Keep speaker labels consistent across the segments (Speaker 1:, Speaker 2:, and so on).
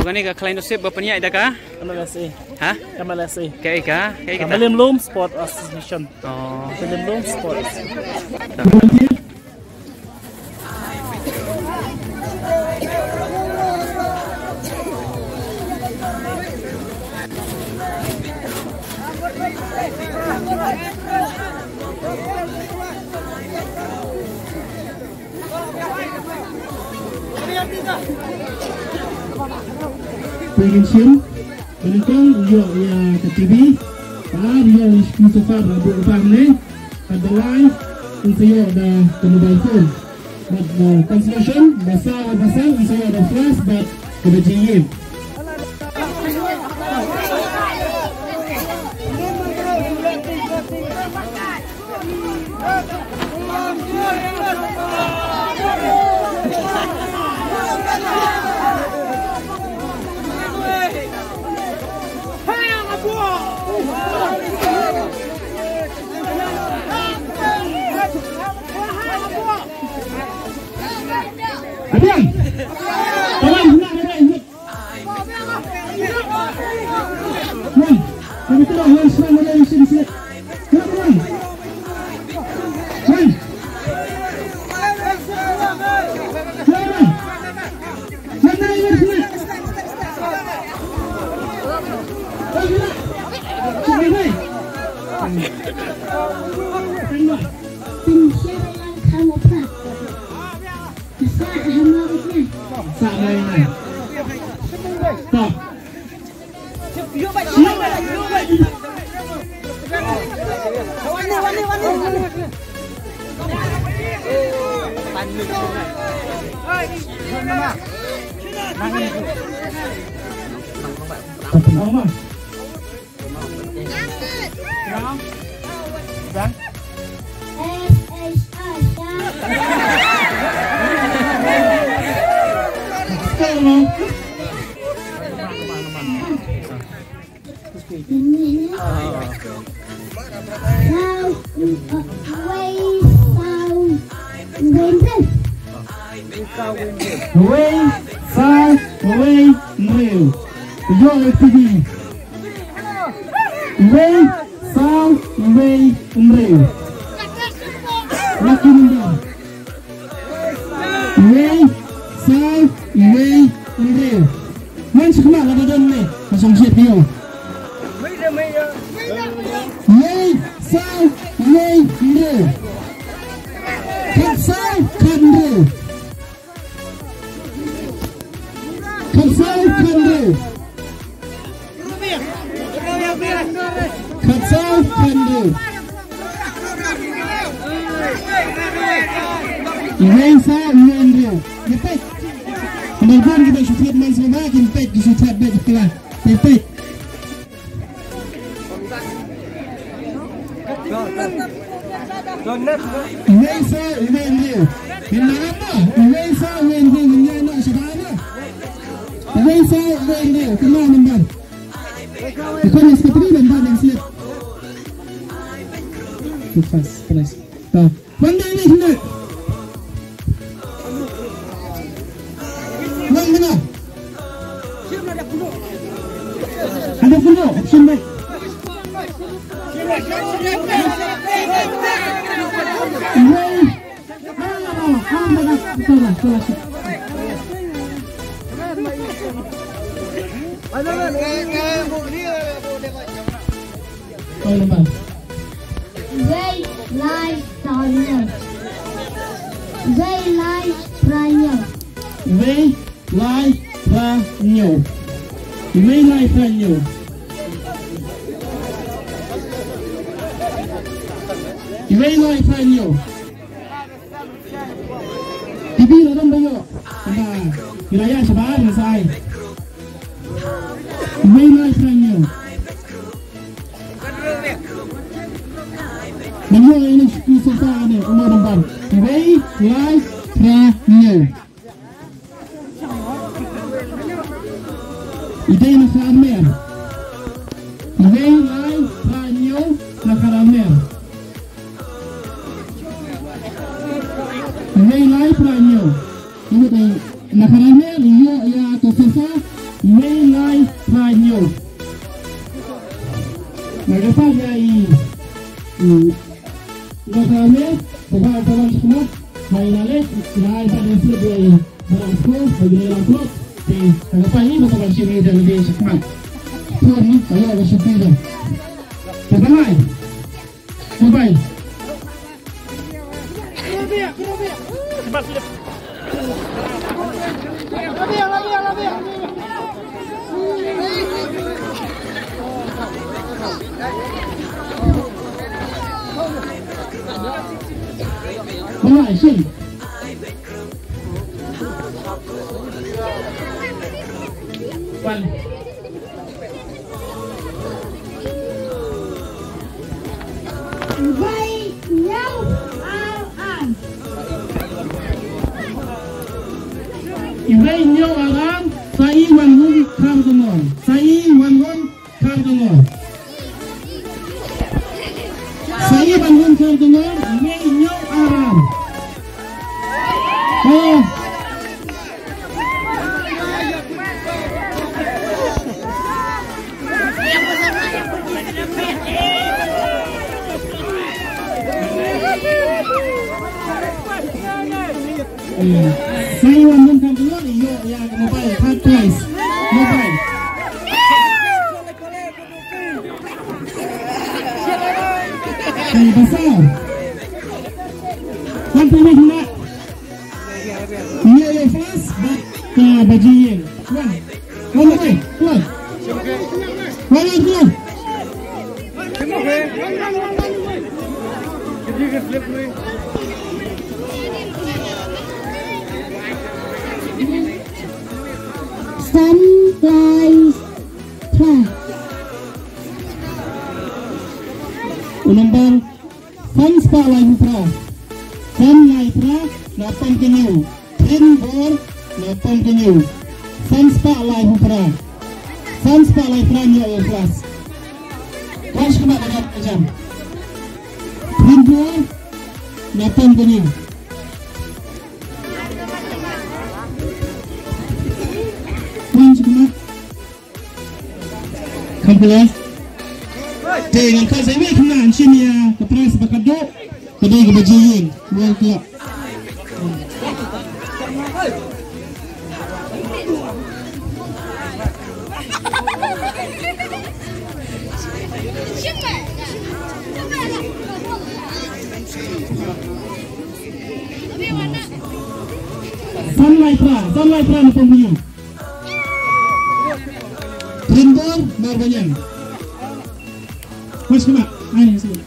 Speaker 1: Bukan ni klien usip bapaknya ada kah?
Speaker 2: MLSA.
Speaker 1: Hah?
Speaker 2: MLSA.
Speaker 1: Kayak kah? Kayak kita.
Speaker 2: William Loom Sport Association.
Speaker 1: Oh.
Speaker 2: William Loom Sport.
Speaker 3: Pengen menonton yo ya ke TV dia Mustafa Rabu Ubah ni ada live saya ada ke mobile phone but consultation bahasa saya ada flash but ada JM Adian, kawan nak ada ini. Nih, kami telah langsung mulai sini. Kawan, nih, mana ini sini? Sini. Tim siapa yang kamu pak? Sama ini. Stop. Idee na kamer. Idee live panyo na kamer. Idee live panyo. Ini tu na kamer iyo ya to FIFA May Life Panyo. Nagapag ay nakame, pagkakaroon sa kumot, may nalit, naay pa ng flip ay barang ko, pag-ilang ko, nagapag ay matagal siya may dalagay sa kumot. Tuwan mo, kaya ako sa pilo. Pagkamay. Sabay. Alright, see. One. Ibay nyo arang sai wangun kardungon. Sai wangun kardungon. Sai wangun kardungon. Ibay nyo arang. Oh. Saya wangun kardungon. Iyo yang mobile hard price. Mobile. Besar. Sampai ni nak. Iya yang fast. Ke bajian. One lagi. One. One lagi. Sunrise Track. Number Fun Spotlight Pro. Fun Light Track, na continue. Twin Board, na continue. Fun Spotlight Pro. Fun Spotlight Pro niya yung class. Watch ko agad jam. Twin Board, na continue. Kampulas. Dengan kau saya kena sini ya, keteras bakado, kedai kebajian, buat kelak. Sunlight pra na pembunuh. Rimbor marbanyan. Mas kena, ayo sini.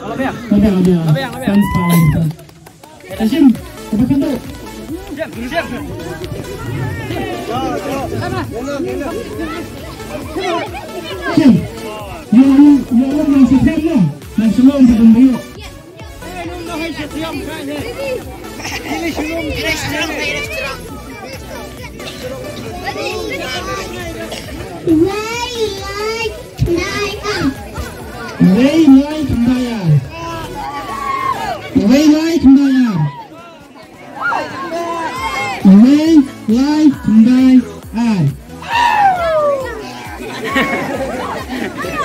Speaker 3: Labia. Fans power. Asim, apa kau? Siap. Sim. Yo orang siapa lo? Nak selong ke pembunuh.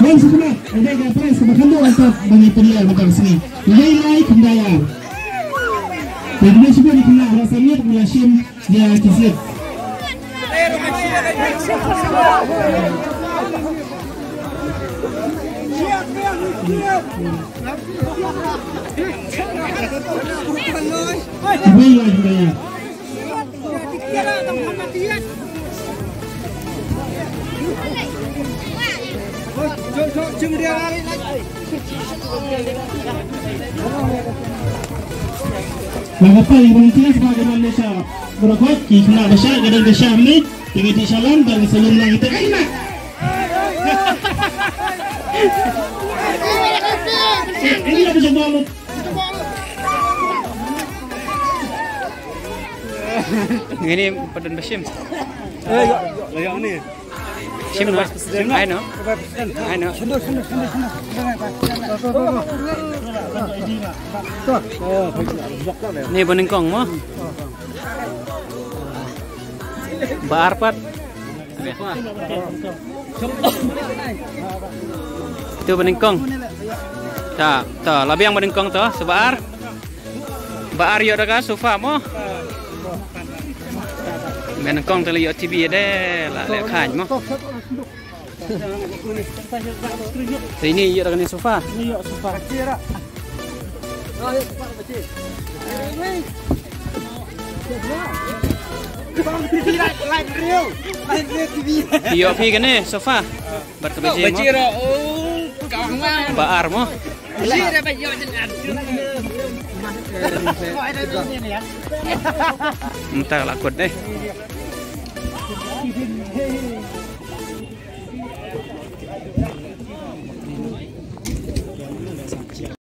Speaker 3: Dan sebenarnya ada apa sebagian tu untuk bagi pilihan macam sini. Nilai kendayaan. Jadi semua dikenal rasanya pengalaman dia kisah. Nilai kendayaan. Mengapa ibu kita sebagai manusia berkuat kita besar kadang besar ni tinggi salam dan sebelum lagi kita enak. Ini apa coba lu?
Speaker 1: Ini padan Bashim.
Speaker 4: Yang ni.
Speaker 1: Shim no. I know. Ni boneng kong mo. Baar pat. Itu beningkong. Ta, labi yang beningkong to, sebaar. Baar yo daga sofa mo. Beningkong tali yo TV deh, la le khan mo. Sini yo daga ni sofa.
Speaker 2: Ini yuk sofa.
Speaker 1: Yo pi kan ni sofa. Berkebiji mo. Baar mo. Entah lakut deh.